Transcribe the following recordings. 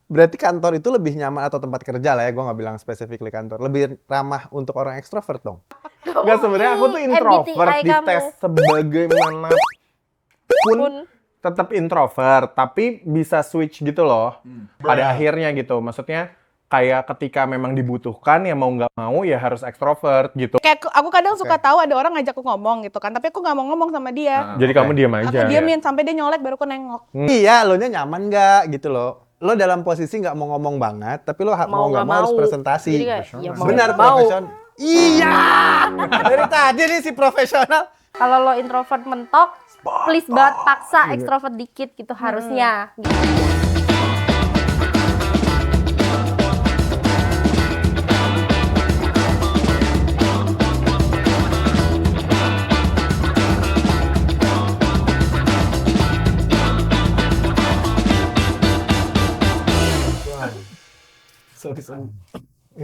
Berarti kantor itu lebih nyaman atau tempat kerja lah ya, gue nggak bilang specifically kantor. Lebih ramah untuk orang ekstrovert dong. Nggak, sebenarnya aku tuh introvert MBTI di kamu. tes sebagaimanapun tetap introvert, tapi bisa switch gitu loh. Pada akhirnya gitu, maksudnya kayak ketika memang dibutuhkan ya mau nggak mau ya harus ekstrovert gitu. Kayak aku kadang suka tahu ada orang ngajak aku ngomong gitu kan, tapi aku nggak mau ngomong sama dia. Jadi kamu diam aja. Aku diemin sampai dia nyolek baru aku nengok. Iya, lo nya nyaman nggak gitu loh. Lo dalam posisi nggak mau ngomong banget, tapi lo mau nggak mau harus presentasi. Jadi kayak, ya mau Benar, nggak mau. profesional. Iya, dari tadi nih si profesional. Kalau lo introvert mentok, please banget paksa ekstrovert dikit gitu harusnya. Gitu. Sorry.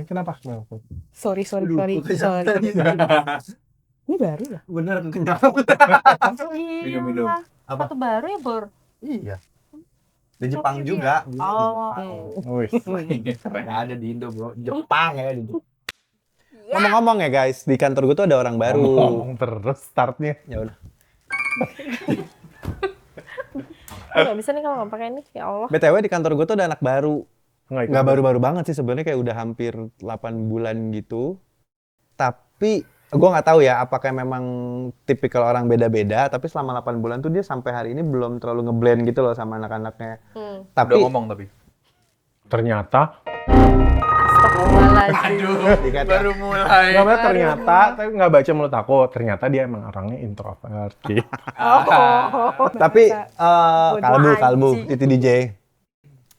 Kenapa? Sorry. Ini baru ya? Bener, Minum. Apa? Satu baru ya, Bor? Iya. Di Jepang juga. Oh. Keren ada di Indo, bro. Jepang ya. Ngomong-ngomong ya guys, di kantor gue tuh ada orang baru. Ngomong terus startnya. Ya udah. Nggak bisa nih kalau nggak pakai ini, ya Allah. BTW di kantor gue tuh ada anak baru. Nggak baru-baru banget sih sebenarnya, kayak udah hampir 8 bulan gitu. Tapi gue nggak tahu ya apakah memang tipikal orang beda-beda, tapi selama 8 bulan tuh dia sampai hari ini belum terlalu ngeblend gitu loh sama anak-anaknya. Tapi Udah ngomong tapi. ternyata Astagfirullahaladzim. Baru mulai. nggak, ternyata tapi nggak baca mulut aku, ternyata dia emang orangnya introvert gitu. Tapi kalbu itu DJ.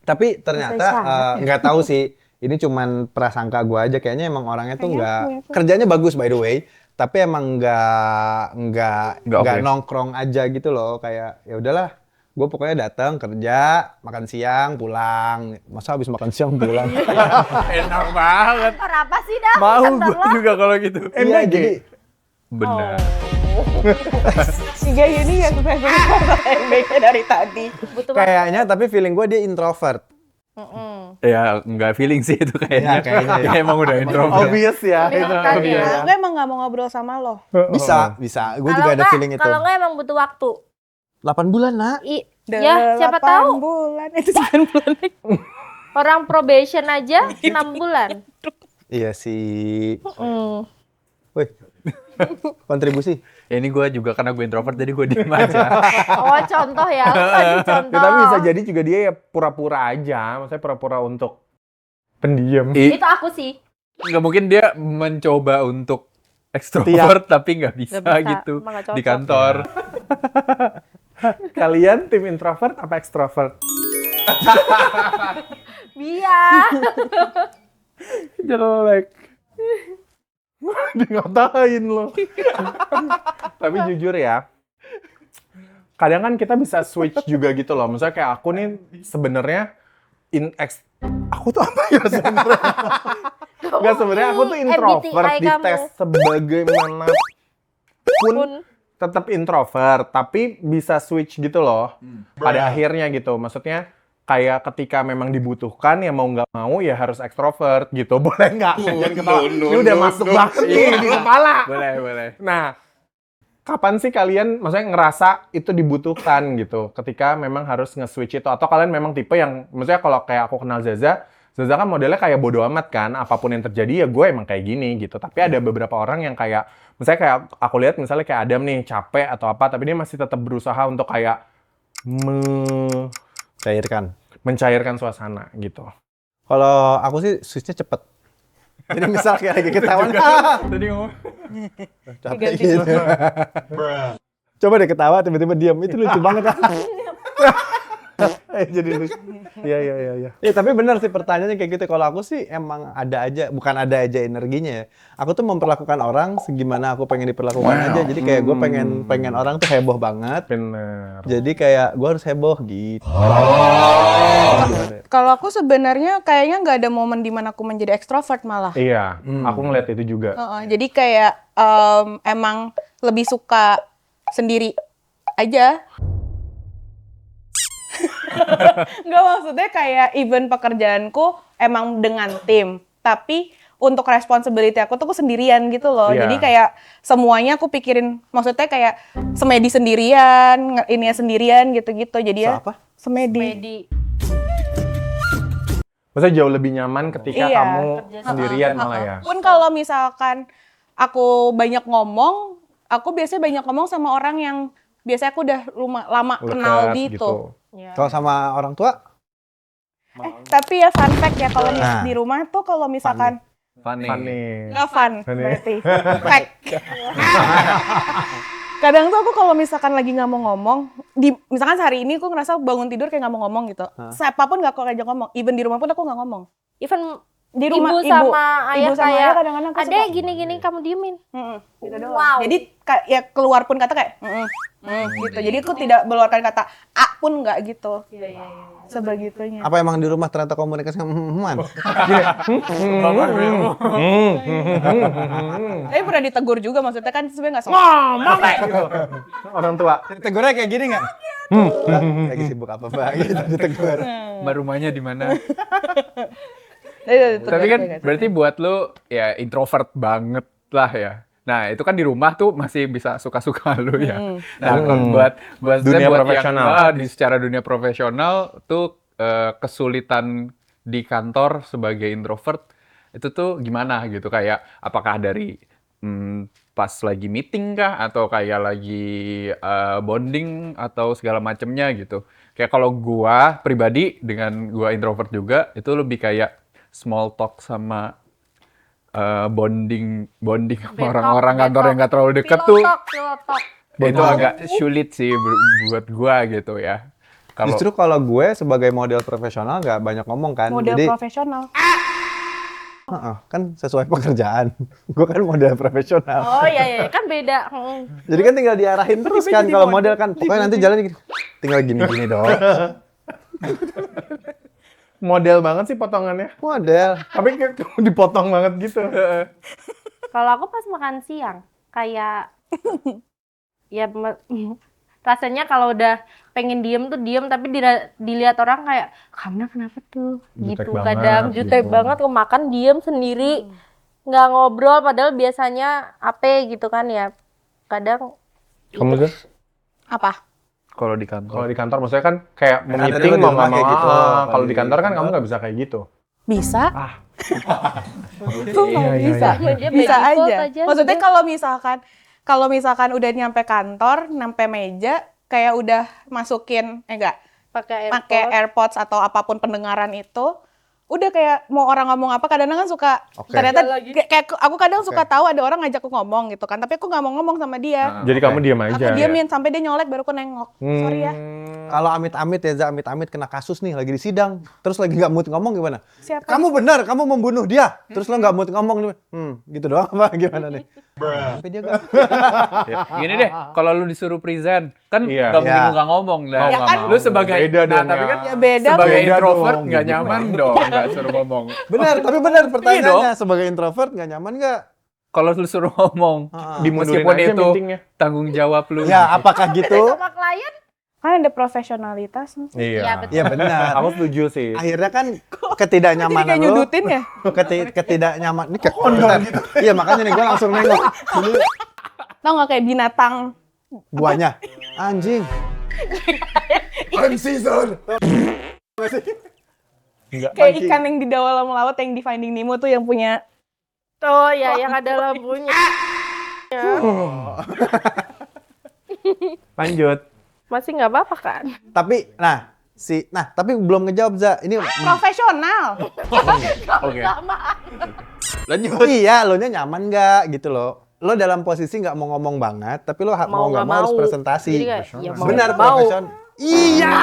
Tapi ternyata nggak tahu sih, ini cuman prasangka gue aja, kayaknya emang orangnya tuh nggak, kerjanya bagus by the way, tapi emang nggak nongkrong aja gitu loh, kayak ya udahlah, gue pokoknya datang kerja, makan siang, pulang. Masa habis makan siang pulang? Enak banget. Apa sih dah? Mau gue juga kalau gitu. Iya, jadi Benar. Si Jay ini yang baiknya dari tadi. kayaknya, tapi feeling gue dia introvert. Ya nggak feeling sih itu kayaknya. Ya, kayaknya ya. Ya, emang udah introvert. Obvious ya. Gue emang nggak mau ngobrol sama lo. Bisa. Gue juga ada feeling itu. Kalau nggak emang butuh waktu. 8 bulan, nak. Ya, siapa 8 tahu. bulan, itu 9 bulan. Orang probation aja 6 bulan. Iya sih. Wih, kontribusi. Ya ini gue juga karena gue introvert jadi gue diem aja. Oh, contoh ya. Tadi contoh. Ya, tapi bisa jadi juga dia ya pura-pura aja. Maksudnya pura-pura untuk pendiam. Itu aku sih. Nggak mungkin dia mencoba untuk ekstrovert tapi nggak bisa, Nggak bisa, gitu emang nggak cocok. di kantor. Kalian tim introvert apa ekstrovert? Biar. Jelek. Ngatain lo. Tapi jujur ya, kadang kan kita bisa switch juga gitu loh. Misalnya kayak aku nih sebenarnya aku tuh apa ya sebenarnya? Enggak, sebenarnya aku tuh introvert MBTI di kamu. tes sebagaimanapun tetap introvert, tapi bisa switch gitu loh. Pada akhirnya gitu, maksudnya kayak ketika memang dibutuhkan ya mau nggak mau ya harus ekstrovert gitu. Boleh nggak? Jangan ketawa. Ini udah masuk banget nih di kepala. Boleh. Nah, kapan sih kalian maksudnya ngerasa itu dibutuhkan gitu? Ketika memang harus nge-switch itu, atau kalian memang tipe yang maksudnya kalau kayak aku kenal Zaza kan modelnya kayak bodo amat kan, apapun yang terjadi ya gue emang kayak gini gitu. Tapi ada beberapa orang yang kayak, misalnya kayak aku lihat misalnya kayak Adam nih capek atau apa, tapi dia masih tetap berusaha untuk kayak mencairkan suasana gitu. Kalau aku sih switch-nya cepet. Jadi misal kayak lagi ketahuan, Tadi ngomong. capek gitu. Coba deh ketawa tiba-tiba diam, itu lucu banget kan. Jadi lucu. Iya. Ya, tapi benar sih pertanyaannya kayak gitu. Kalau aku sih emang bukan ada aja energinya ya. Aku tuh memperlakukan orang segimana aku pengen diperlakukan aja. Jadi kayak gue pengen orang tuh heboh banget. Bener. Jadi kayak gue harus heboh gitu. Kalau aku sebenarnya kayaknya nggak ada momen di mana aku menjadi ekstrovert malah. Iya, aku ngeliat itu juga. Jadi kayak emang lebih suka sendiri aja. Nggak, maksudnya kayak even pekerjaanku emang dengan tim, tapi untuk responsibility aku tuh aku sendirian gitu loh. Iya. Jadi kayak semuanya aku pikirin, maksudnya kayak semedi sendirian, ininya sendirian gitu-gitu. Jadi ya Apa? semedi. Medi. Maksudnya jauh lebih nyaman ketika Iya. kamu sendirian malah ya. Pun kalau misalkan aku banyak ngomong, aku biasanya banyak ngomong sama orang yang biasanya aku udah lama kenal Lekat gitu. Ya. Kalau sama orang tua? Tapi ya fun fact ya, kalau Nah. di rumah tuh kalau misalkan Funny. nggak fun Funny. berarti. Fact. Kadang tuh aku kalau misalkan lagi nggak mau ngomong, misalkan hari ini aku ngerasa bangun tidur kayak nggak mau ngomong gitu. Siapapun nggak aku ngajak ngomong, even di rumah pun aku nggak ngomong. Even Di rumah ibu sama ayah ibu sama kayak, ayah kadang-kadang aku adek suka, gini-gini kamu diemin. gitu doang. Wow. Jadi ya keluar pun kata kayak gitu. Jadi aku tidak mengeluarkan kata a pun nggak gitu. Iya. Sebegitunya. Apa emang di rumah ternyata komunikasinya man? Tapi pernah ditegur juga, maksudnya kan sebenarnya nggak sopan. Ngomong kayak gitu. Orang tua. Tegurnya kayak gini nggak? Lagi sibuk apa mbak? Gitu ditegur. Mbak rumahnya di mana? Tapi kan berarti buat lu ya introvert banget lah ya. Nah, itu kan di rumah tuh masih bisa suka-suka lu ya. Nah, kalau buat Dunia buat profesional. di secara dunia profesional tuh kesulitan di kantor sebagai introvert itu tuh gimana gitu, kayak apakah dari pas lagi meeting kah atau kayak lagi bonding atau segala macemnya gitu. Kayak kalau gua pribadi dengan gua introvert juga itu lebih kayak small talk sama bonding sama orang-orang kantor yang nggak terlalu deket tuh Pilotok. itu agak sulit sih buat gua gitu ya. Kalau Justru kalau gue sebagai model profesional nggak banyak ngomong kan. Model Jadi profesional. kan sesuai pekerjaan. Gue kan model profesional. Oh iya, kan beda. Jadi kan tinggal diarahin terus kan kalau model kan. Pokoknya nanti jalan gini. Tinggal gini-gini doang. Model banget sih potongannya. Model. Tapi kayak dipotong banget gitu. Kalau aku pas makan siang, kayak ya rasanya kalau udah pengen diem tuh diem, tapi dilihat orang kayak kamu kenapa tuh Jutek gitu. banget, Kadang jutek gitu. banget, aku makan diem sendiri, nggak ngobrol, padahal biasanya apa gitu kan ya. Kadang Kamu juga? Apa? kalau di kantor Kalau di kantor maksudnya kan kayak Kan meeting tadi lo di mau rumah nggak kayak mau. gitu. Kalau di kantor kan kamu nggak bisa kayak gitu. Bisa. Iya, Bisa. dia Bisa by default aja. Maksudnya kalau misalkan udah nyampe kantor, nyampe meja, kayak udah masukin pakai pakai AirPods atau apapun pendengaran itu, udah kayak mau orang ngomong apa, kadang-kadang kan suka ternyata kayak aku kadang suka tahu ada orang ngajak aku ngomong gitu kan, tapi aku nggak mau ngomong sama dia. Jadi kamu diam aja. Aku diemin sampai dia nyolek baru aku nengok. Sorry ya. Kalau amit-amit ya, amit-amit kena kasus nih lagi di sidang, terus lagi nggak mood ngomong gimana? Siapa? Kamu benar, kamu membunuh dia. Terus lo nggak mood ngomong, gitu doang apa gimana nih? Sampai dia nggak. Ya, gini deh, kalau lu disuruh present kan Iya. nggak mungkin Iya. lu nggak ngomong dah. Oh, Ya nggak kan, mau. Lu sebagai Beda dong tapi ya. kan Ya beda. sebagai Beda introvert dong, nggak gitu. nyaman dong nggak suruh ngomong. Benar, tapi benar pertanyaannya sebagai introvert nggak nyaman nggak? Kalau lu suruh ngomong, Dimundurin meskipun aja itu meetingnya. tanggung jawab lu. Ya, apakah gitu? sama klien. Kan ada profesionalitas. Iya. Ya, betul. Iya benar. Aku setuju sih. Akhirnya kan Jadi ketidaknyamanan kayak lo, nyudutin ya? ketidaknyaman. Ini kayak konten gitu. Iya makanya nih gue langsung nengok. Ini Tau nggak kayak binatang guanya. Anjing. Unseasoned. Enggak. kayak ikan yang di dalam laut yang di Finding Nemo tuh yang punya Oh ya, yang ada lampunya. Lanjut. Masih nggak apa-apa kan? Tapi tapi belum ngejawab Za. Ini profesional. Oke. Lanjut. iya, lo nya nyaman nggak gitu loh. Lo dalam posisi nggak mau ngomong banget, tapi lo mau nggak mau harus presentasi. Jadi kayak, ya mau Benar nggak mau. profesional. Iya.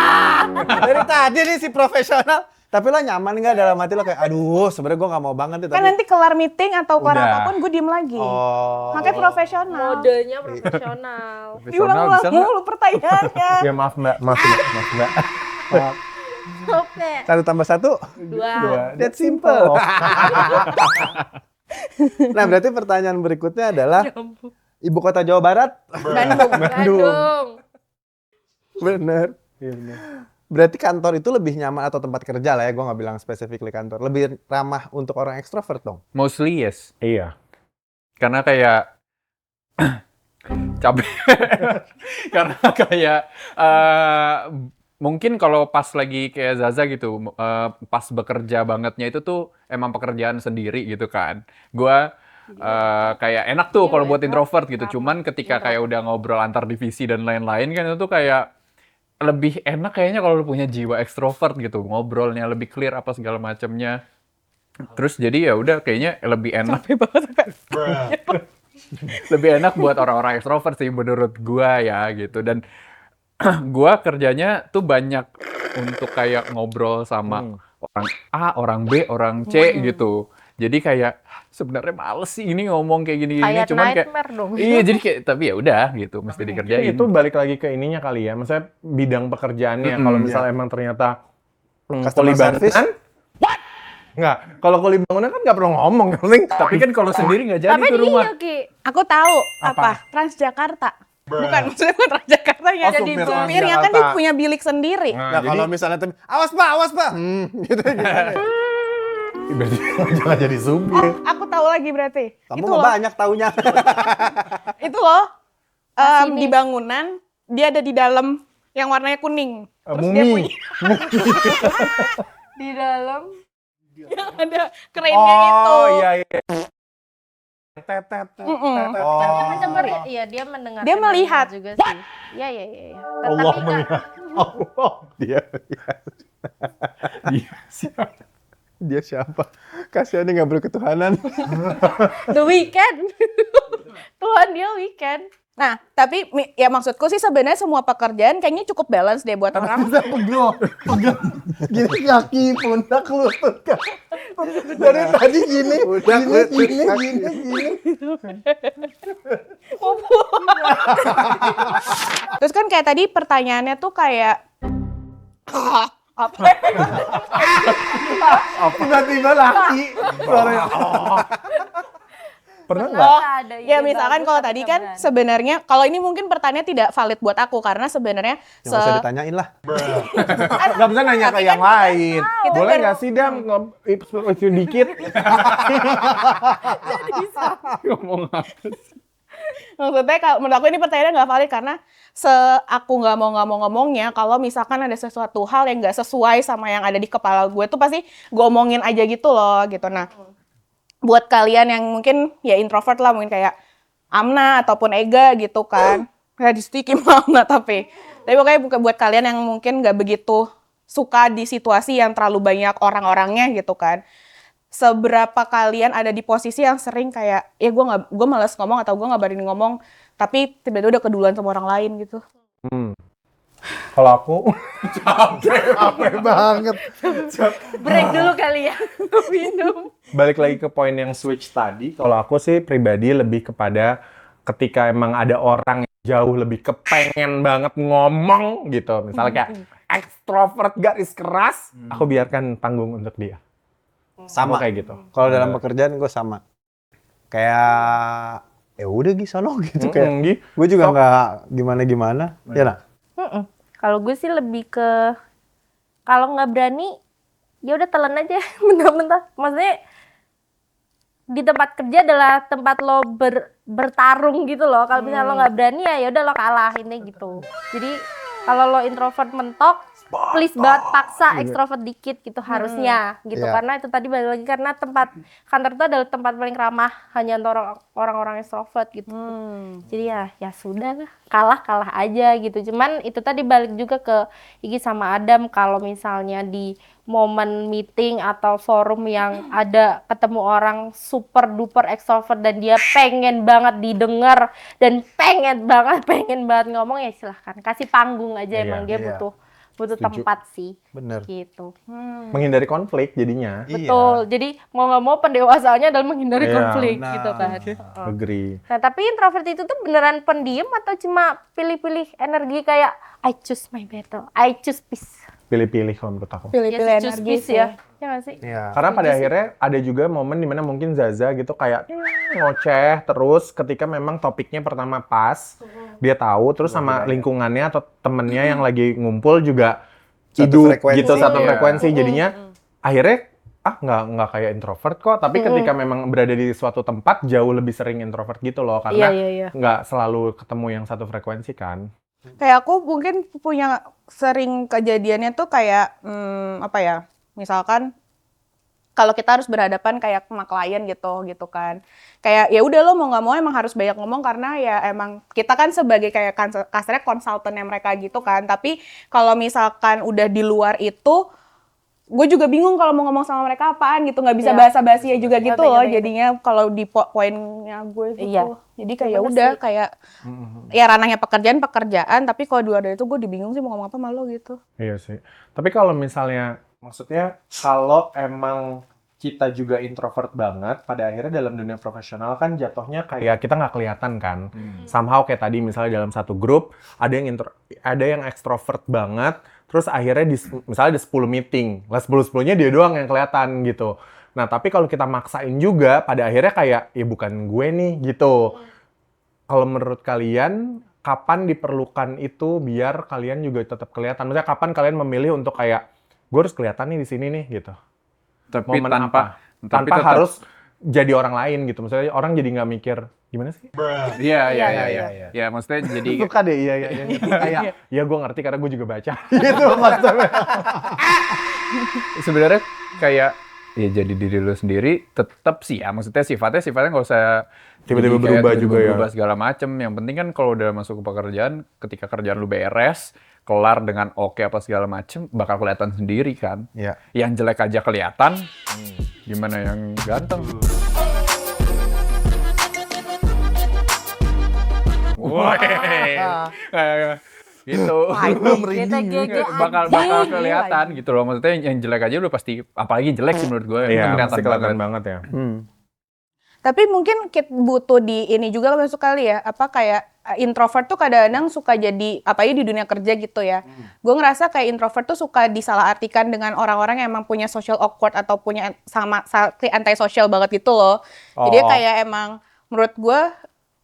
Dari tadi nih si profesional. Tapi lo nyaman nggak dalam hati lo kayak, aduh sebenarnya gue nggak mau banget nih. Kan Tapi nanti kelar meeting atau kelar Udah. apapun gue diem lagi. oh. Makanya profesional. Modenya profesional. Diulang-ulang bisa nggak? mulu pertanyaannya. Ya maaf Mbak, maaf Mbak. Maaf. Oke. 1 tambah 1? 2. That simple. Oh. Nah berarti pertanyaan berikutnya adalah ibu kota Jawa Barat. Bandung. Bandung. Bener. Iya benar. Berarti kantor itu lebih nyaman atau tempat kerja lah ya, gue nggak bilang specifically kantor. Lebih ramah untuk orang ekstrovert dong? Mostly yes. Iya. Karena kayak capek. Karena kayak mungkin kalau pas lagi kayak Zaza gitu, pas bekerja bangetnya itu tuh emang pekerjaan sendiri gitu kan. Gua kayak enak tuh kalau buat introvert gitu. Cuman ketika kayak udah ngobrol antar divisi dan lain-lain kan itu tuh kayak lebih enak kayaknya kalau lu punya jiwa ekstrovert gitu. Ngobrolnya lebih clear apa segala macamnya. Terus jadi ya udah kayaknya lebih enak. Lebih enak buat orang-orang ekstrovert sih menurut gua ya gitu. Dan gua kerjanya tuh banyak untuk kayak ngobrol sama orang A, orang B, orang C gitu. Jadi kayak sebenarnya males sih ini ngomong kayak gini-gini, Kayak cuman kayak nightmare dong. iya jadi kayak tapi ya udah gitu mesti dikerjain. Itu balik lagi ke ininya kali ya. Maksudnya bidang pekerjaannya. Kalau misalnya emang ternyata Customer kuli service? bangunan, nggak. Kalau kuli bangunan kan nggak perlu ngomong. Yang penting Tapi kan kalau sendiri nggak jadi Tapi tuh rumah. dia Ki, Aku tahu Apa? apa? Transjakarta. Bukan maksudnya bukan Transjakarta ya. Oh, Jadi supir supirnya kan dia Transjakarta. punya bilik sendiri. Nah, kalau misalnya awas pak, gitu gimana? berarti jangan jadi supir. Aku tahu lagi berarti. Kamu itu mah loh. banyak taunya. Itu loh. Masinis. Di bangunan dia ada di dalam yang warnanya kuning. Terus dia Mumi. punya di dalam yang ada kerennya itu. Oh iya iya. Tetet. Mm-mm. Oh. mendengar ya, iya dia mendengar. Dia melihat. juga sih. Iya iya iya. Allah Tapi melihat. Allah. Dia dia siapa? Kasihan dia nggak berketuhanan. The Weeknd. Tuhan dia Weeknd. Nah, tapi ya maksudku sih sebenarnya semua pekerjaan kayaknya cukup balance deh buat orang. Bisa pegel. Gini kaki, pundak, lutut. Dari tadi gini. Terus kan kayak tadi pertanyaannya tuh kayak apa? Tiba-tiba laki. Suaranya. Pernah nggak? Kenapa ada Ya ide misalkan bagus kalau tapi tadi nggak kan berani? sebenarnya kalau ini mungkin pertanyaan tidak valid buat aku karena sebenarnya Nggak usah ditanyain lah. Nggak bisa nanya ke yang lain. Kita Boleh baru- nggak sih Dam itu dikit? Ngomong apa? maksudnya kalau menurut aku ini pertanyaan nggak valid karena aku nggak mau ngomongnya kalau misalkan ada sesuatu hal yang nggak sesuai sama yang ada di kepala gue tuh pasti gue omongin aja gitu loh gitu. Nah buat kalian yang mungkin ya introvert lah mungkin kayak Amna ataupun Ega gitu kan nggak di Amna tapi pokoknya buat kalian yang mungkin nggak begitu suka di situasi yang terlalu banyak orang-orangnya gitu kan. Seberapa kalian ada di posisi yang sering kayak ya gue malas ngomong atau gue nggak berani ngomong tapi tiba-tiba udah keduluan sama orang lain gitu. Kalau aku Capek banget. break dulu kali ya. Minum. balik lagi ke poin yang switch tadi. Kalau aku sih pribadi lebih kepada ketika emang ada orang yang jauh lebih kepengen banget ngomong gitu. Misalnya kayak ekstrovert garis keras, aku biarkan panggung untuk dia. Sama kayak gitu. Kalau dalam pekerjaan gue sama. Kayak ya udah sono gitu kayak. Gue juga nggak gimana-gimana. Ya nah. Kalau gue sih lebih ke kalau nggak berani ya udah telan aja mentah-mentah. Maksudnya di tempat kerja adalah tempat lo bertarung gitu loh. Kalau misalnya lo nggak berani ya udah lo kalah ini gitu. Jadi kalau lo introvert mentok, please banget paksa ekstrovert dikit gitu harusnya gitu. Iya. Karena itu tadi balik lagi karena tempat kantor itu adalah tempat paling ramah hanya untuk orang-orang ekstrovert gitu. Jadi ya sudah lah, kalah aja gitu. Cuman itu tadi balik juga ke Igi sama Adam kalau misalnya di momen meeting atau forum yang ada ketemu orang super duper ekstrovert dan dia pengen banget didengar dan pengen banget ngomong ya silahkan kasih panggung aja Iya, emang dia iya. butuh Setuju. tempat sih Bener. gitu. Menghindari konflik jadinya. Betul. Jadi mau nggak mau pendewasaannya adalah menghindari Iya, konflik benar. gitu kan. Agree. Nah, tapi introvert itu tuh beneran pendiam atau cuma pilih-pilih energi kayak I choose my battle, I choose peace. Pilih-pilih kalau menurut aku. Pilih-pilih Yes, choose energi peace sih. ya. Ya nggak sih? Iya. Karena pada akhirnya ada juga momen dimana mungkin Zaza gitu kayak ngoceh terus ketika memang topiknya pertama pas, dia tahu terus sama lingkungannya atau temennya yang lagi ngumpul juga hidup frekuensi. gitu, satu Iya. frekuensi. Jadinya akhirnya nggak kayak introvert kok, tapi ketika memang berada di suatu tempat jauh lebih sering introvert gitu loh, karena Iya. nggak selalu ketemu yang satu frekuensi kan. Kayak aku mungkin punya sering kejadiannya tuh kayak apa ya? Misalkan kalau kita harus berhadapan kayak sama klien gitu kan. Kayak ya udah lo mau nggak mau emang harus banyak ngomong karena ya emang kita kan sebagai kayak kasarnya konsultannya mereka gitu kan. Tapi kalau misalkan udah di luar itu, gue juga bingung kalau mau ngomong sama mereka apaan gitu, nggak bisa Iya. basa-basi ya juga gitu loh. Ngerti. Jadinya kalau di poinnya gue gitu. Iya. Jadi kayak Bener udah sih. kayak ya ranahnya pekerjaan, tapi kalau di luar dari itu gue dibingung sih mau ngomong apa sama lo gitu. Iya sih. Tapi kalau misalnya, maksudnya kalau emang kita juga introvert banget, pada akhirnya dalam dunia profesional kan jatuhnya kayak kita nggak kelihatan kan. Somehow kayak tadi misalnya dalam satu grup ada yang ekstrovert banget, terus akhirnya misalnya ada 10 meeting, lah 10-10-nya dia doang yang kelihatan gitu. Nah tapi kalau kita maksain juga, pada akhirnya kayak ya bukan gue nih gitu. Kalau menurut kalian, kapan diperlukan itu biar kalian juga tetap kelihatan? Maksudnya kapan kalian memilih untuk kayak, gue harus kelihatan nih di sini nih gitu. Tapi Momen tanpa tanpa tetap- harus jadi orang lain gitu. Maksudnya orang jadi nggak mikir, gimana sih? Iya. Iya. Ya maksudnya jadi Suka deh, iya. Kayak, ya gue ngerti karena gue juga baca. Gitu maksudnya. sebenarnya kayak ya jadi diri lu sendiri tetap sih ya, maksudnya sifatnya nggak usah Tiba-tiba jadi kayak berubah juga ya. berubah segala macem. Yang penting kan kalau udah masuk ke pekerjaan, ketika kerjaan lu beres kelar dengan oke apa segala macem, bakal kelihatan sendiri kan. Iya. Yang jelek aja kelihatan, gimana yang ganteng? Wah, gitu. bakal kelihatan gitu loh. Maksudnya yang jelek aja udah pasti, apalagi jelek sih menurut gue, itu Iya, kelihatan pasti kelihatan banget. banget ya. Tapi mungkin kita butuh di ini juga masuk kali ya, apa kayak introvert tuh kadang-kadang suka jadi, apalagi di dunia kerja gitu ya. Gue ngerasa kayak introvert tuh suka disalahartikan dengan orang-orang yang emang punya social awkward atau punya sama anti-social banget gitu loh. Jadi Oh. kayak emang menurut gue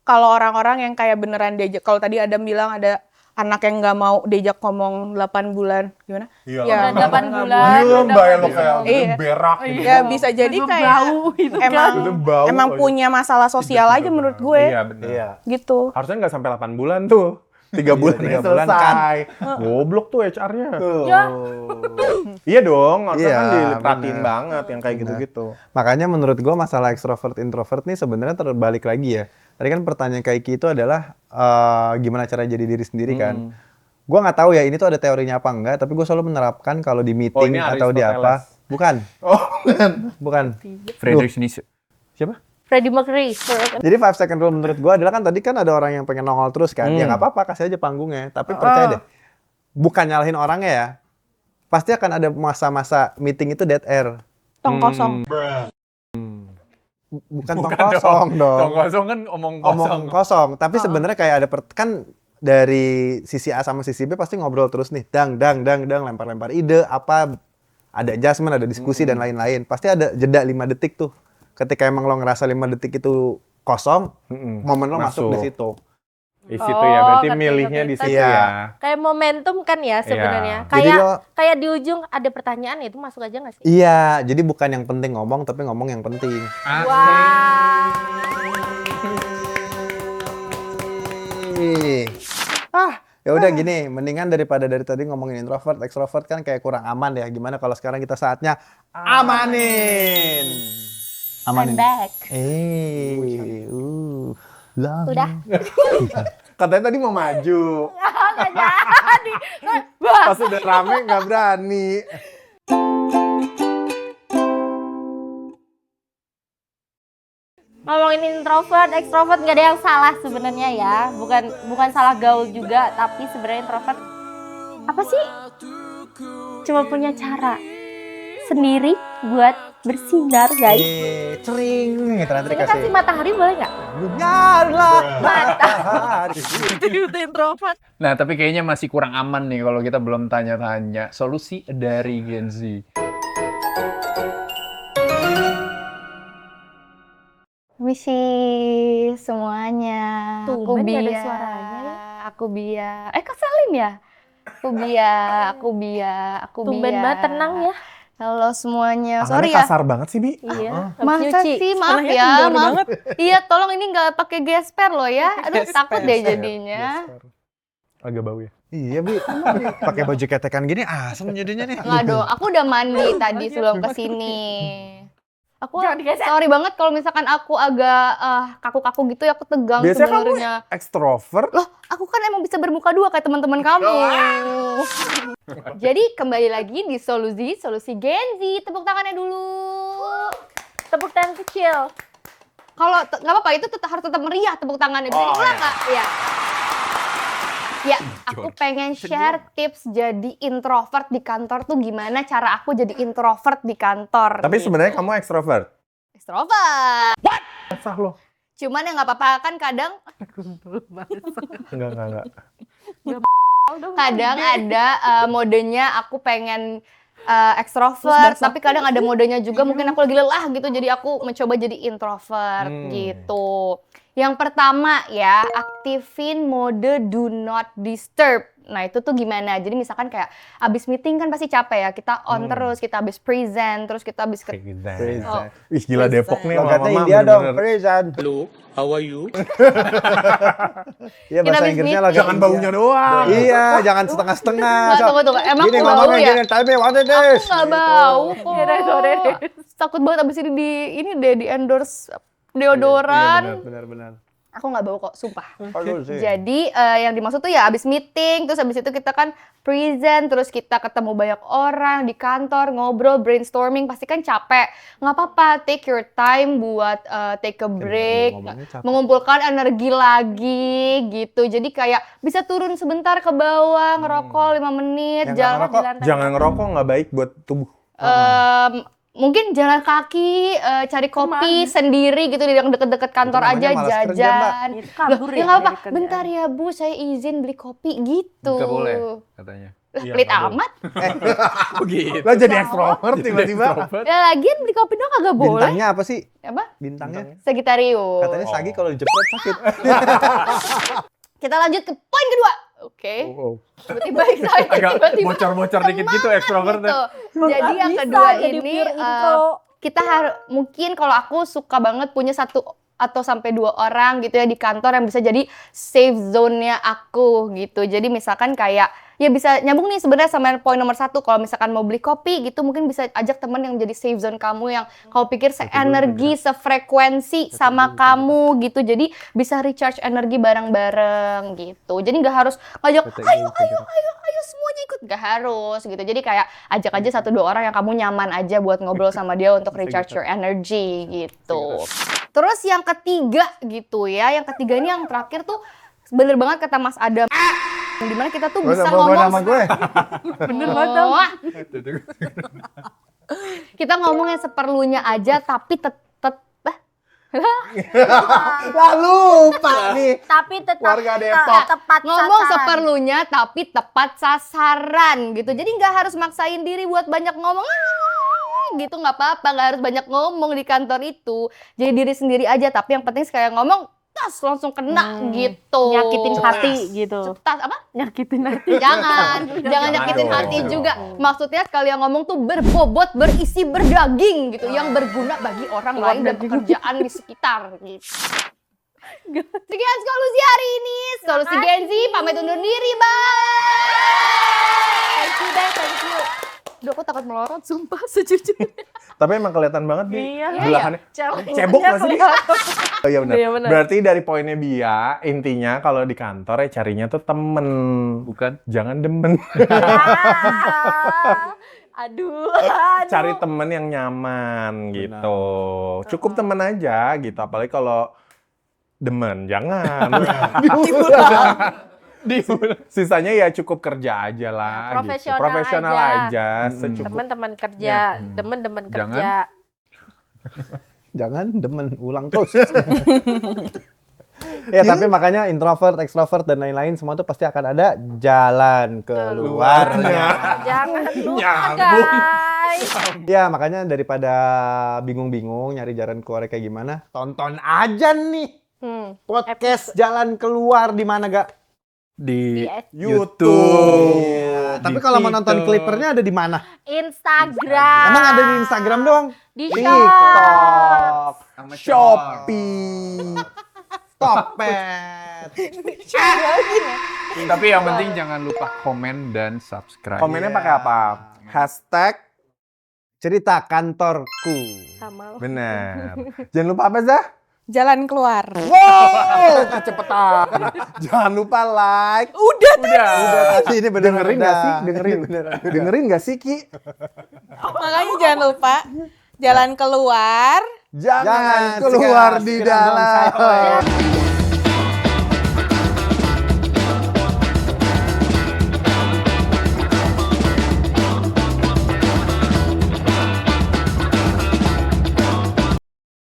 kalau orang-orang yang kayak beneran diajak, kalau tadi Adam bilang ada anak yang nggak mau diajak ngomong 8 bulan, gimana? Iya. Ya, Udah 8 bulan. Iya, mbak ya lo kayak Iya. berak gitu. Ya bisa jadi kayak gitu Itu bau emang aja. punya masalah sosial aja menurut gue. Iya, benar. Iya. Gitu. Harusnya nggak sampai 8 bulan tuh. 3 bulan 3 bulan selesai. Goblok tuh HR-nya. Ya. Iya dong, harusnya Iya, kan diperhatiin benar. banget yang kayak gitu-gitu. Makanya menurut gue masalah extrovert introvert nih sebenarnya terbalik lagi ya. Tadi kan pertanyaan kayak itu adalah gimana cara jadi diri sendiri kan. Gue nggak tahu ya ini tuh ada teorinya apa enggak, tapi gue selalu menerapkan kalau di meeting ini atau di apa. Aristoteles. Bukan, Oh, bukan. Friedrich Nietzsche. Siapa? Freddie Mercury. Jadi 5 second rule menurut gue adalah kan tadi kan ada orang yang pengen nongol terus kan. Ya nggak apa-apa, kasih aja panggungnya. Tapi percaya deh, bukan nyalahin orangnya ya. Pasti akan ada masa-masa meeting itu dead air. Tong kosong. Bukan tong kosong dong. Tong kosong kan omong kosong. Omong kosong. Tapi sebenarnya kayak ada kan dari sisi A sama sisi B pasti ngobrol terus nih. Dang, lempar-lempar ide, apa, ada adjustment, ada diskusi dan lain-lain. Pasti ada jeda 5 detik tuh. Ketika emang lo ngerasa 5 detik itu kosong, momen lo masuk di situ. Di situ ya, berarti ngerti, milihnya ngerti. di situ Iya. ya. Kayak momentum kan ya sebenarnya. Iya. Jadi Kayak di ujung ada pertanyaan itu masuk aja nggak sih? Iya, jadi bukan yang penting ngomong, tapi ngomong yang penting. Wah. Ya udah gini, mendingan daripada dari tadi ngomongin introvert, extrovert kan kayak kurang aman ya. Gimana kalau sekarang kita saatnya amanin. I'm back. Love. Udah. Katanya tadi mau maju. Nggak jadi. Wah. Pas udah rame nggak berani. Ngomongin introvert, extrovert nggak ada yang salah sebenarnya ya. Bukan salah gaul juga, tapi sebenarnya introvert apa sih? Cuma punya cara sendiri buat bersinar, guys. Cering, ternyata Ini dikasih. kasih matahari boleh nggak? Biarlah matahari. Itu introvert. Nah, tapi kayaknya masih kurang aman nih kalau kita belum tanya-tanya solusi dari Gen Z. Misi semuanya. Tumben nggak ada suaranya ya. Aku Bia. Kak Salim ya? Aku Tumben Bia. banget tenang ya. Halo semuanya. Tangannya Sorry ya. kasar banget sih, Bi. Iya. habis Masa nyuci. sih, maaf Tangannya ya, kendor maaf. banget. Iya, tolong ini nggak pakai gesper loh ya. Aduh, takut deh jadinya. Agak bau ya. Iya, Bi. Pakai baju ketekan gini asem jadinya nih. Nggak dong, aku udah mandi tadi sebelum kesini. Aku Jangan digeser. sorry banget kalau misalkan aku agak kaku-kaku gitu ya, aku tegang Biasanya kamu sebenarnya. ekstrovert. Loh, aku kan emang bisa bermuka dua kayak teman-teman kamu. Jadi kembali lagi di solusi Gen Z. Tepuk tangannya dulu. Tepuk tangan kecil. Kalau nggak apa-apa itu harus tetap meriah tepuk tangannya. Bisa ulang nggak? Iya. Ya, aku pengen share tips jadi introvert di kantor tuh gimana cara aku jadi introvert di kantor. Tapi sebenarnya kamu ekstrovert. Extrovert. Sah loh. Cuman ya nggak apa-apa kan kadang Enggak. kadang ada modenya aku pengen extrovert, tapi kadang ada modenya juga mungkin aku lagi lelah gitu, jadi aku mencoba jadi introvert gitu. Yang pertama ya, aktifin mode do not disturb. Nah itu tuh gimana? Jadi misalkan kayak abis meeting kan pasti capek ya, kita on terus, kita abis present, terus kita abis Oh. Wih, gila Depok nih Logatnya mama India dong, bener-bener. Present. Hello, how are you? Iya, Kita bahasa habis Inggrisnya meeting. logat Jangan India. baunya doang. Iya, jangan setengah-setengah. Tunggu. Emang Gini aku bau ngomongnya ya? gini, tapi what it Aku is. nggak bau kok. Kira sore. Takut banget abis ini di endorse deodoran. Benar. Aku nggak bau kok, sumpah. Aduh sih. Jadi yang dimaksud tuh ya abis meeting, terus abis itu kita kan present, terus kita ketemu banyak orang di kantor, ngobrol, brainstorming, pasti kan capek. Nggak apa-apa, take your time buat take a break, ngomongnya capek. mengumpulkan energi lagi gitu. Jadi kayak bisa turun sebentar ke bawah, ngerokok 5 menit, Yang nggak jalan ngerokok, di lantai. Jangan ngerokok, nggak baik buat tubuh. Mungkin jalan kaki, cari kopi sendiri gitu di yang deket-deket kantor Itu aja, namanya malas kerja, jajan. Itu kabur Loh, ya nggak apa, dari kerjaan. bentar ya Bu, saya izin beli kopi gitu. Nggak boleh katanya. Iya, Pelit nggak boleh. amat. Begitu. Lo jadi ekstrovert tiba-tiba. Ya lagian beli kopi doang kagak boleh. Bintangnya apa sih? Apa? Bintangnya. Sagittarius. Katanya Sagi kalau dijepret sakit. Kita lanjut ke poin kedua. Oke. Oh. Tiba-tiba excited, Agak tiba-tiba bocor-bocor dikit gitu ekstrovert. gitu. Jadi yang Bisa kedua jadi ini pure intro. kita harus mungkin kalau aku suka banget punya 1 atau sampai 2 orang gitu ya di kantor yang bisa jadi safe zone-nya aku gitu. Jadi misalkan kayak ya bisa nyambung nih sebenarnya sama poin nomor 1. Kalau misalkan mau beli kopi gitu mungkin bisa ajak temen yang jadi safe zone kamu yang kamu pikir seenergi, sefrekuensi sama kamu gitu. Jadi bisa recharge energi bareng-bareng gitu. Jadi nggak harus ngajak ayo semuanya ikut, nggak harus gitu. Jadi kayak ajak aja 1-2 orang yang kamu nyaman aja buat ngobrol sama dia untuk recharge your energy gitu. Terus yang ketiga gitu ya, yang ketiga ini yang terakhir tuh bener banget kata Mas Adam, dimana kita tuh bisa ngomong nama gue. bener banget. Kita ngomong yang seperlunya aja tapi Lah lupa nih. Tapi tetap Warga Depok. tepat ngomong sasaran. seperlunya tapi tepat sasaran gitu. Jadi nggak harus maksain diri buat banyak ngomong gitu, nggak apa-apa, nggak harus banyak ngomong di kantor itu. Jadi diri sendiri aja, tapi yang penting sekali ngomong tas langsung kena gitu. Nyakitin hati gitu. Tas apa? Nyakitin hati. jangan nyakitin dong. hati juga. Maksudnya sekali yang ngomong tuh berbobot, berisi, berdaging gitu, yang berguna bagi orang lain dan pekerjaan di sekitar gitu. Sekian solusi hari ini. Solusi Gen Z pamit undur diri, bye. Thank you deh, thank you. Duh, aku takut melorot, sumpah, sejujurnya. Tapi emang kelihatan banget nih Iya. belahannya. Ceweknya Cebok nggak sih? kelihatan. Oh iya benar. Iya, benar. Berarti dari poinnya Bia, intinya kalau di kantor ya carinya tuh temen. Bukan. Jangan demen. Aduh. Cari temen yang nyaman gitu. Cukup temen aja gitu. Apalagi kalau demen, jangan. Sisanya ya cukup kerja aja lah. Profesional gitu. Profesional aja. aja. Secukupnya. Teman-teman kerja, teman-teman Jangan. kerja. Jangan demen ulang terus. Ya tapi makanya introvert, extrovert dan lain-lain semua tuh pasti akan ada jalan keluarnya. Jangan lupa Nyambung. guys. Ya makanya daripada bingung-bingung nyari jalan keluar kayak gimana, tonton aja nih podcast jalan keluar di mana gak? di YouTube. Tapi Di kalau mau nonton TikTok. clippernya ada di mana? Instagram. Emang ada di Instagram doang? Di TikTok, Sama Shopee, Tokped. Tapi yang penting jangan lupa komen dan subscribe. Komennya pakai apa? Hashtag Cerita kantorku. Sama lo. benar. Jangan lupa apa Zah? Jalan keluar. Wow, kecepatan. Jangan lupa like. Udah. Tapi ini beneran Dengerin udah. nggak sih? Dengerin. Beneran udah. Dengerin nggak sih Ki? Makanya jangan lupa jalan keluar. Jangan Jangan keluar segar- di segar dalam dalam. saya.